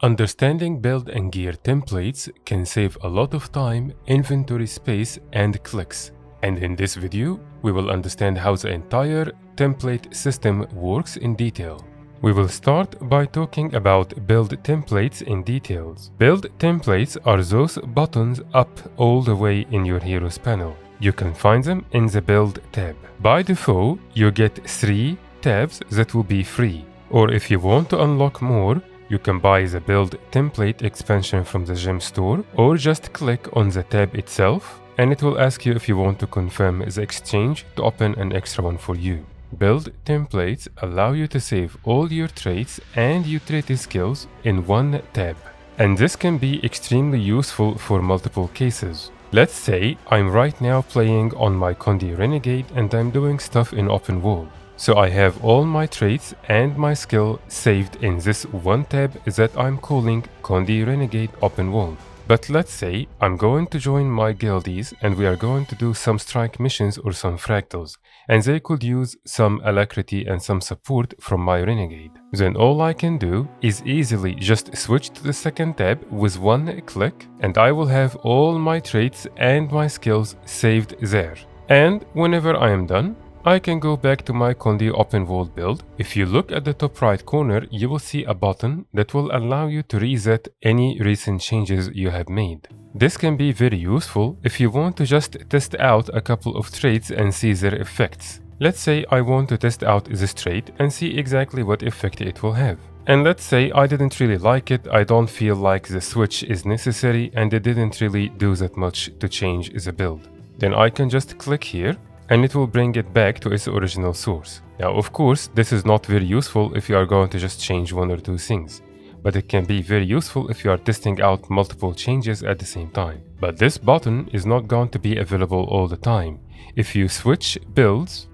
Understanding build and gear templates can save a lot of time, inventory space, and clicks. And in this video, we will understand how the entire template system works in detail. We will start by talking about build templates in details. Build templates are those buttons up all the way in your Heroes panel. You can find them in the Build tab. By default, you get 3 tabs that will be free. Or if you want to unlock more, you can buy the Build Template expansion from the gem store, or just click on the tab itself, and it will ask you if you want to confirm the exchange to open an extra one for you. Build templates allow you to save all your traits and utility skills in one tab. And this can be extremely useful for multiple cases. Let's say I'm right now playing on my Condi Renegade and I'm doing stuff in open world. So I have all my traits and my skill saved in this one tab that I'm calling Condi Renegade Open World. But let's say I'm going to join my guildies and we are going to do some strike missions or some fractals, and they could use some alacrity and some support from my renegade. Then all I can do is easily just switch to the second tab with one click, and I will have all my traits and my skills saved there. And whenever I am done, I can go back to my Condi open world build. If you look at the top right corner, you will see a button that will allow you to reset any recent changes you have made. This can be very useful if you want to just test out a couple of traits and see their effects. Let's say I want to test out this trait and see exactly what effect it will have. And let's say I didn't really like it, I don't feel like the switch is necessary, and it didn't really do that much to change the build. Then I can just click here, and it will bring it back to its original source. Now, of course, this is not very useful if you are going to just change one or two things, but it can be very useful if you are testing out multiple changes at the same time. But this button is not going to be available all the time. If you switch builds,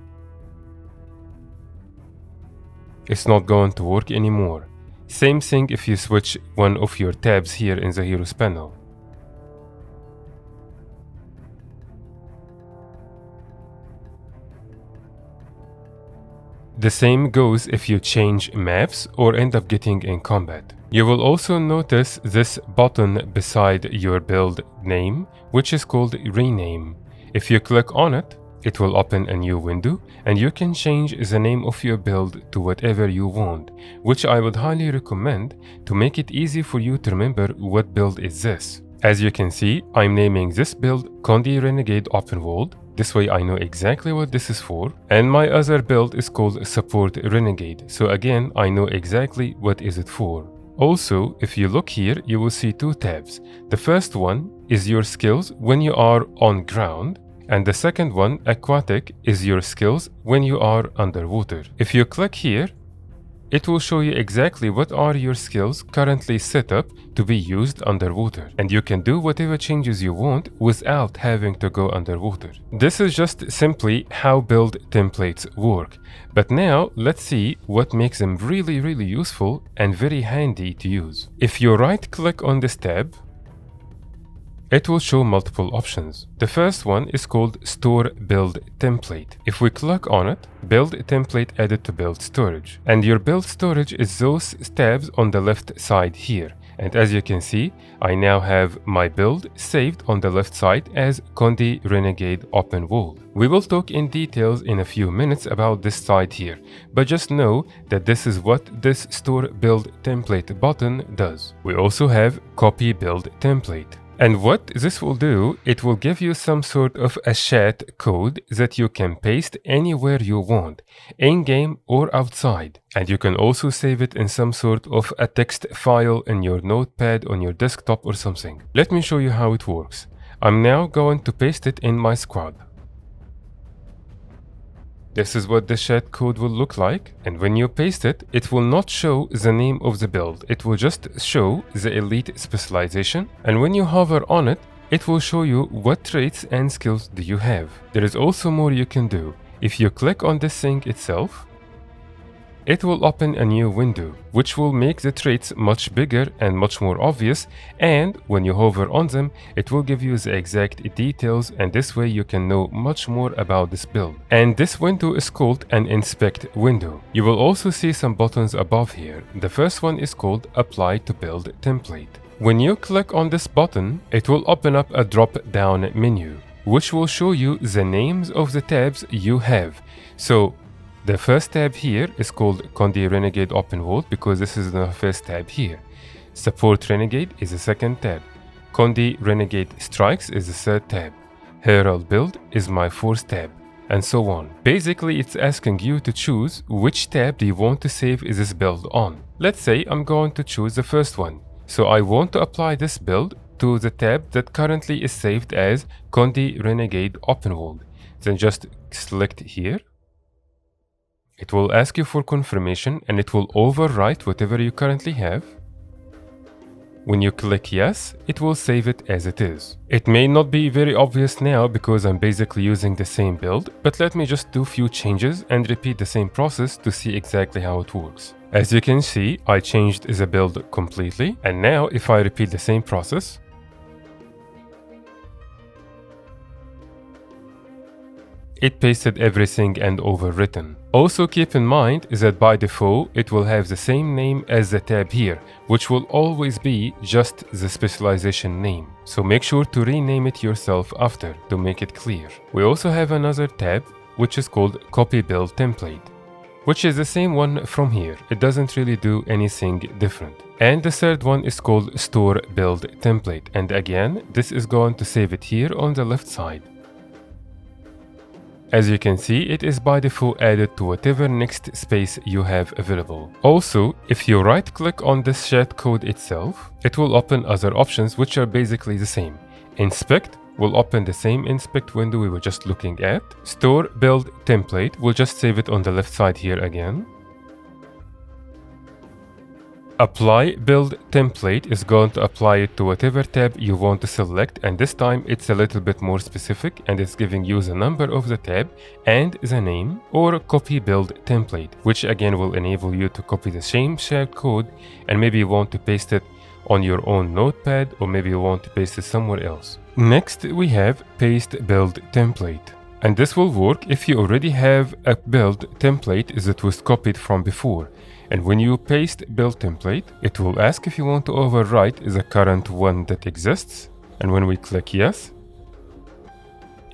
it's not going to work anymore. Same thing if you switch one of your tabs here in the Heroes panel. The same goes if you change maps or end up getting in combat. You will also notice this button beside your build name, which is called Rename. If you click on it, it will open a new window and you can change the name of your build to whatever you want, which I would highly recommend to make it easy for you to remember what build is this. As you can see, I'm naming this build Condi Renegade Open World. This way I know exactly what this is for. And my other build is called Support Renegade. So again, I know exactly what is it for. Also, if you look here, you will see 2 tabs. The first one is your skills when you are on ground. And the second one, Aquatic, is your skills when you are underwater. If you click here, it will show you exactly what are your skills currently set up to be used underwater, and you can do whatever changes you want without having to go underwater. This is just simply how build templates work. But now let's see what makes them really useful and very handy to use. If you right click on this tab, it will show multiple options. The first one is called Store Build Template. If we click on it, Build Template added to Build Storage. And your build storage is those tabs on the left side here. And as you can see, I now have my build saved on the left side as Condi Renegade Open World. We will talk in details in a few minutes about this side here, but just know that this is what this Store Build Template button does. We also have Copy Build Template. And what this will do, it will give you some sort of a chat code that you can paste anywhere you want, in-game or outside. And you can also save it in some sort of a text file in your notepad on your desktop or something. Let me show you how it works. I'm now going to paste it in my squad. This is what the chat code will look like, and when you paste it, it will not show the name of the build, it will just show the elite specialization, and when you hover on it, it will show you what traits and skills do you have. There is also more you can do. If you click on this thing itself, it will open a new window, which will make the traits much bigger and much more obvious, and when you hover on them, it will give you the exact details, and this way you can know much more about this build. And this window is called an inspect window. You will also see some buttons above here. The first one is called Apply to Build Template. When you click on this button, it will open up a drop-down menu, which will show you the names of the tabs you have. So the first tab here is called Conde Renegade Open World because this is the first tab here. Support Renegade is the second tab. Conde Renegade Strikes is the third tab. Herald Build is my fourth tab, and so on. Basically, it's asking you to choose which tab do you want to save this build on. Let's say I'm going to choose the first one. So I want to apply this build to the tab that currently is saved as Conde Renegade Open World. Then just select here. It will ask you for confirmation and it will overwrite whatever you currently have. When you click yes, it will save it as it is. It may not be very obvious now because I'm basically using the same build, but let me just do a few changes and repeat the same process to see exactly how it works. As you can see, I changed the build completely, and now if I repeat the same process, it pasted everything and overwritten. Also keep in mind that by default it will have the same name as the tab here, which will always be just the specialization name. So make sure to rename it yourself after to make it clear. We also have another tab which is called Copy Build Template, which is the same one from here. It doesn't really do anything different. And the third one is called Store Build Template, and again this is going to save it here on the left side. As you can see, it is by default added to whatever next space you have available. Also, if you right click on this chat code itself, it will open other options which are basically the same. Inspect will open the same inspect window we were just looking at. Store Build Template will just save it on the left side here again. Apply Build Template is going to apply it to whatever tab you want to select, and this time it's a little bit more specific and it's giving you the number of the tab and the name. Or Copy Build Template, which again will enable you to copy the same shared code and maybe you want to paste it on your own notepad or maybe you want to paste it somewhere else. Next we have Paste Build Template. And this will work if you already have a build template that was copied from before. And when you paste build template, it will ask if you want to overwrite the current one that exists. And when we click yes,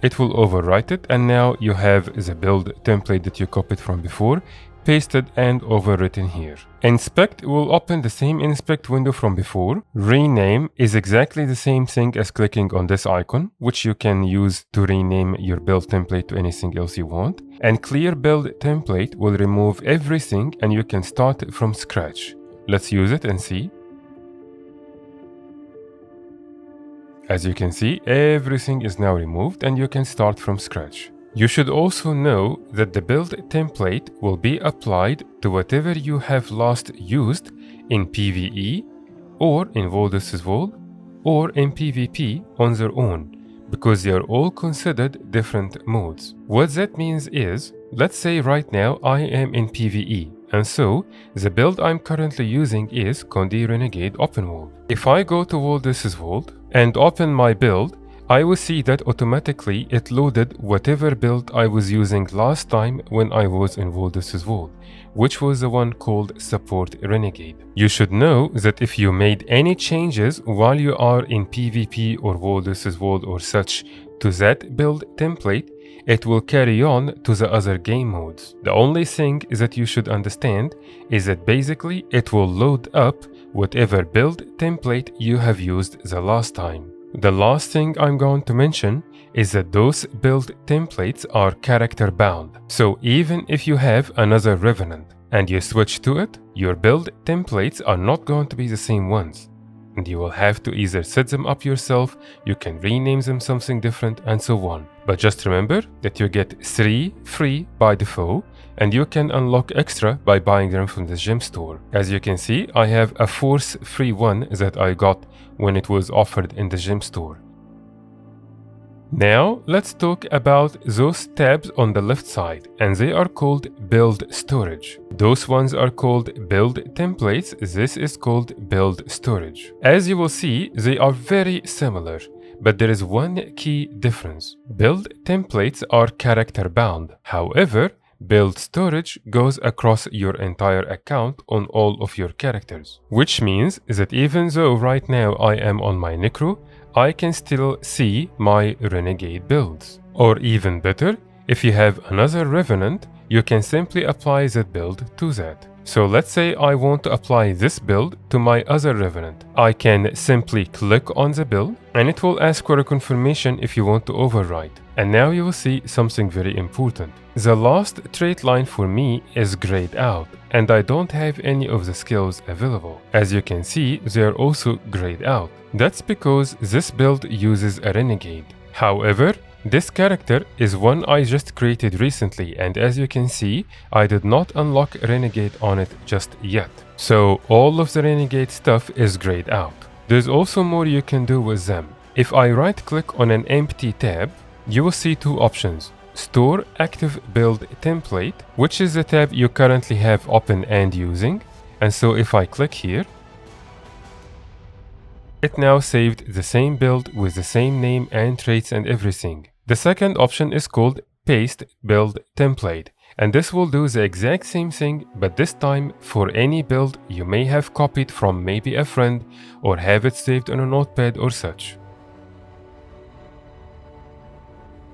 it will overwrite it. And now you have the build template that you copied from before, pasted and overwritten here. Inspect will open the same inspect window from before. Rename is exactly the same thing as clicking on this icon, which you can use to rename your build template to anything else you want. And clear build template will remove everything and you can start from scratch. Let's use it and see. As you can see, everything is now removed and you can start from scratch. You should also know that the build template will be applied to whatever you have last used in PvE or in World vs. World or in PvP on their own, because they are all considered different modes. What that means is, let's say right now I am in PvE, and so the build I'm currently using is Conde Renegade Open World. If I go to World vs. World and open my build, I will see that automatically it loaded whatever build I was using last time when I was in World vs. World, which was the one called Support Renegade. You should know that if you made any changes while you are in PvP or World vs. World or such to that build template, it will carry on to the other game modes. The only thing that you should understand is that basically it will load up whatever build template you have used the last time. The last thing I'm going to mention is that those build templates are character bound. So even if you have another Revenant and you switch to it, your build templates are not going to be the same ones. And you will have to either set them up yourself, you can rename them something different, and so on. But just remember that you get 3 free by default, and you can unlock extra by buying them from the gem store. As you can see, I have a 4th free one that I got when it was offered in the gem store. Now, let's talk about those tabs on the left side, and they are called Build Storage. Those ones are called Build Templates, this is called Build Storage. As you will see, they are very similar, but there is one key difference. Build Templates are character bound. However, Build Storage goes across your entire account on all of your characters. Which means that even though right now I am on my Necro, I can still see my Renegade builds. Or even better, if you have another Revenant, you can simply apply that build to that. So let's say I want to apply this build to my other Revenant. I can simply click on the build and it will ask for a confirmation if you want to override. And now you will see something very important. The last trait line for me is grayed out and I don't have any of the skills available. As you can see, they are also grayed out. That's because this build uses a Renegade. However, this character is one I just created recently, and as you can see, I did not unlock Renegade on it just yet. So all of the Renegade stuff is grayed out. There's also more you can do with them. If I right click on an empty tab, you will see two options. Store Active Build Template, which is the tab you currently have open and using. And so if I click here, it now saved the same build with the same name and traits and everything. The second option is called Paste Build Template, and this will do the exact same thing, but this time for any build you may have copied from maybe a friend or have it saved on a notepad or such.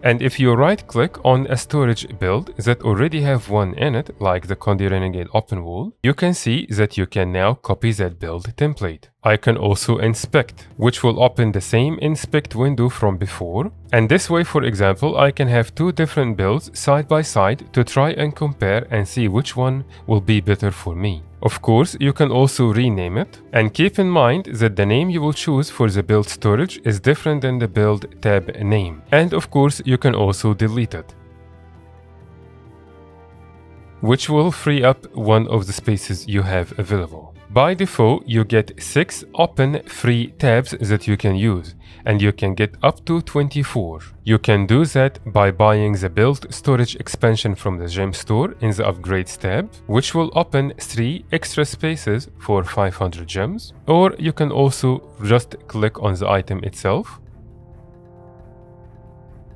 And if you right click on a storage build that already have one in it, like the Condi Renegade Open Wall, you can see that you can now copy that build template. I can also inspect, which will open the same inspect window from before. And this way, for example, I can have two different builds side by side to try and compare and see which one will be better for me. Of course, you can also rename it, and keep in mind that the name you will choose for the build storage is different than the build tab name. And of course, you can also delete it, which will free up one of the spaces you have available. By default, you get 6 open free tabs that you can use, and you can get up to 24. You can do that by buying the build storage expansion from the gem store in the upgrades tab, which will open 3 extra spaces for 500 gems, or you can also just click on the item itself,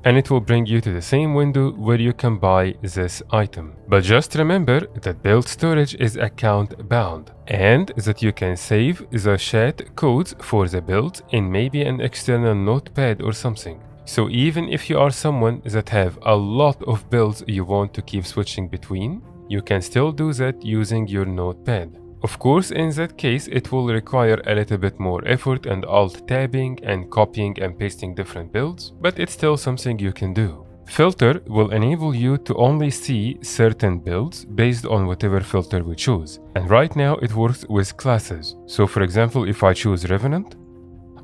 and it will bring you to the same window where you can buy this item. But just remember that build storage is account bound, and that you can save the chat codes for the build in maybe an external notepad or something. So even if you are someone that have a lot of builds you want to keep switching between, you can still do that using your notepad. Of course, in that case, it will require a little bit more effort and alt-tabbing and copying and pasting different builds, but it's still something you can do. Filter will enable you to only see certain builds based on whatever filter we choose. And right now it works with classes. So for example, if I choose Revenant,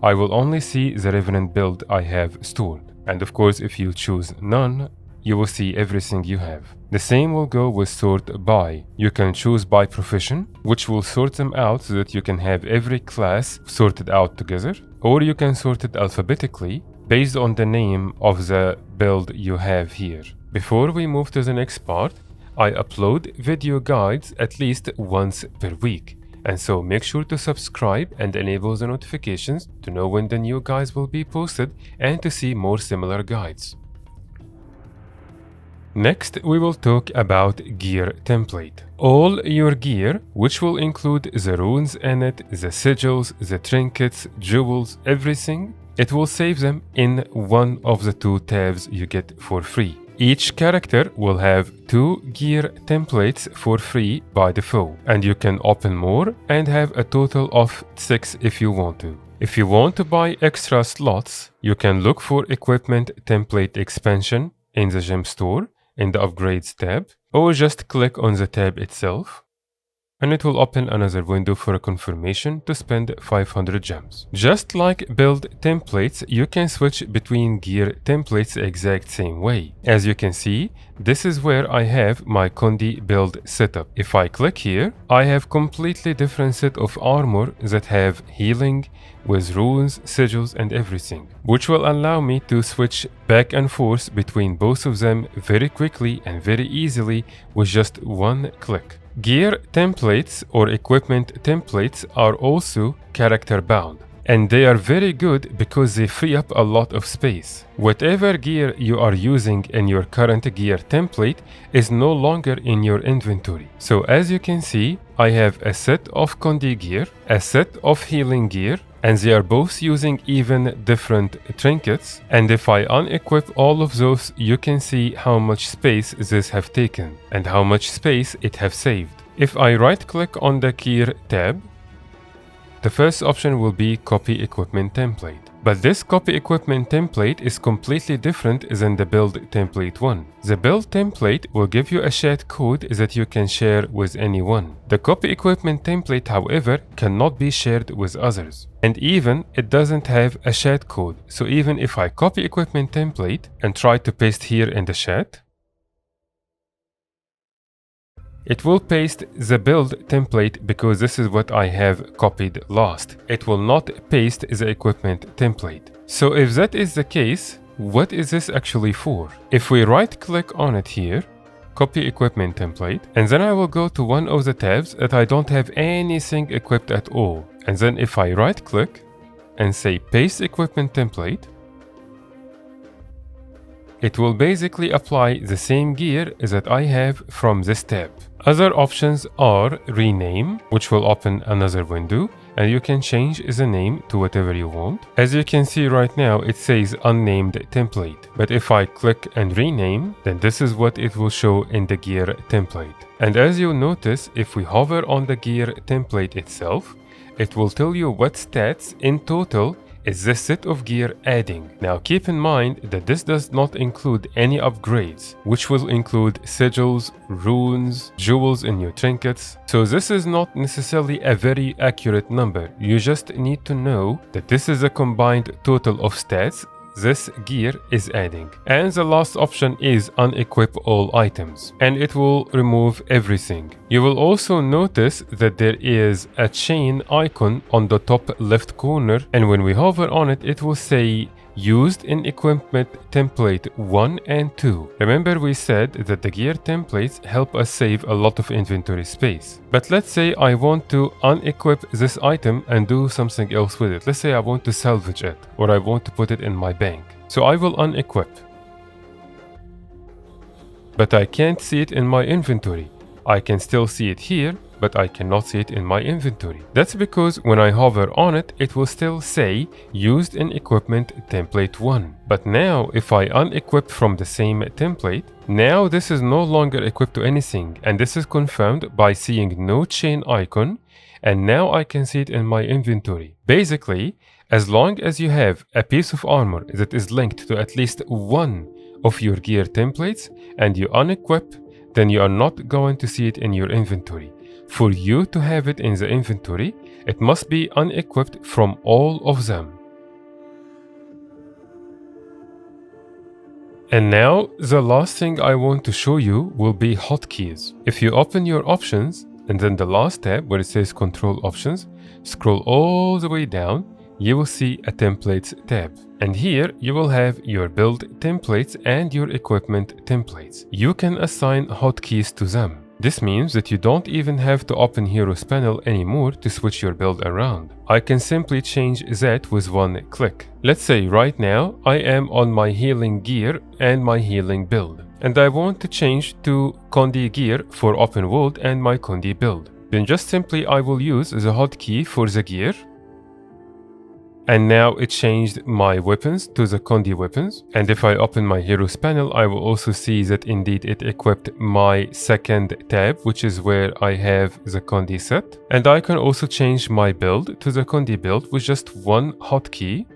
I will only see the Revenant build I have stored. And of course, if you choose None, you will see everything you have. The same will go with sort by. You can choose by profession, which will sort them out so that you can have every class sorted out together, or you can sort it alphabetically based on the name of the build you have here. Before we move to the next part, I upload video guides at least once per week, and so make sure to subscribe and enable the notifications to know when the new guides will be posted and to see more similar guides. Next, we will talk about gear template. All your gear, which will include the runes in it, the sigils, the trinkets, jewels, everything, it will save them in one of the 2 tabs you get for free. Each character will have 2 gear templates for free by default, and you can open more and have a total of 6 if you want to. If you want to buy extra slots, you can look for equipment template expansion in the gem store in the upgrades tab, or just click on the tab itself. and it will open another window for a confirmation to spend 500 gems. Just like build templates, you can switch between gear templates the exact same way. As you can see, this is where I have my Condi build setup. If I click here, I have completely different set of armor that have healing with runes, sigils and everything, which will allow me to switch back and forth between both of them very quickly and very easily with just one click. Gear templates or equipment templates are also character bound, and they are very good because they free up a lot of space. Whatever gear you are using in your current gear template is no longer in your inventory. So as you can see, I have a set of Condi gear, a set of healing gear, and they are both using even different trinkets. And if I unequip all of those, you can see how much space this have taken and how much space it have saved. If I right click on the gear tab, the first option will be copy equipment template. But this copy equipment template is completely different than the build template one. The build template will give you a chat code that you can share with anyone. The copy equipment template, however, cannot be shared with others. And even it doesn't have a chat code. So even if I copy equipment template and try to paste here in the chat, it will paste the build template because this is what I have copied last. It will not paste the equipment template. So if that is the case, what is this actually for? If we right click on it here, copy equipment template, and then I will go to one of the tabs that I don't have anything equipped at all. And then if I right click and say paste equipment template, it will basically apply the same gear that I have from this tab. Other options are rename, which will open another window, and you can change the name to whatever you want. As you can see right now, it says unnamed template. But if I click and rename, then this is what it will show in the gear template. And as you notice, if we hover on the gear template itself, it will tell you what stats in total is this set of gear adding. Now keep in mind that this does not include any upgrades, which will include sigils, runes, jewels in your trinkets. So this is not necessarily a very accurate number. You just need to know that this is a combined total of stats this gear is adding. And the last option is unequip all items, and it will remove everything. You will also notice that there is a chain icon on the top left corner, and when we hover on it, it will say used in equipment template 1 and 2. Remember we said that the gear templates help us save a lot of inventory space. But let's say I want to unequip this item and do something else with it. Let's say I want to salvage it, or I want to put it in my bank. So I will unequip. But I can't see it in my inventory. I can still see it here, but I cannot see it in my inventory. That's because when I hover on it, it will still say used in equipment template 1. But now if I unequip from the same template, now this is no longer equipped to anything, and this is confirmed by seeing no chain icon, and now I can see it in my inventory. Basically, as long as you have a piece of armor that is linked to at least one of your gear templates and you unequip, then you are not going to see it in your inventory. For you to have it in the inventory, it must be unequipped from all of them. And now, the last thing I want to show you will be hotkeys. If you open your options, and then the last tab where it says control options, scroll all the way down, you will see a templates tab. And here you will have your build templates and your equipment templates. You can assign hotkeys to them. This means that you don't even have to open Heroes panel anymore to switch your build around. I can simply change that with one click. Let's say right now I am on my healing gear and my healing build, and I want to change to Condi gear for open world and my Condi build. Then just simply I will use the hotkey for the gear. And now it changed my weapons to the Condi weapons. And if I open my heroes panel, I will also see that indeed it equipped my second tab, which is where I have the Condi set. And I can also change my build to the Condi build with just one hotkey.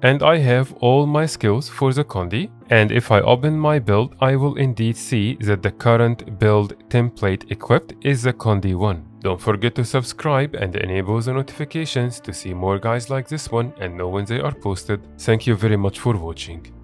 And I have all my skills for the Condi, and if I open my build, I will indeed see that the current build template equipped is the Condi one. Don't forget to subscribe and enable the notifications to see more guides like this one and know when they are posted. Thank you very much for watching.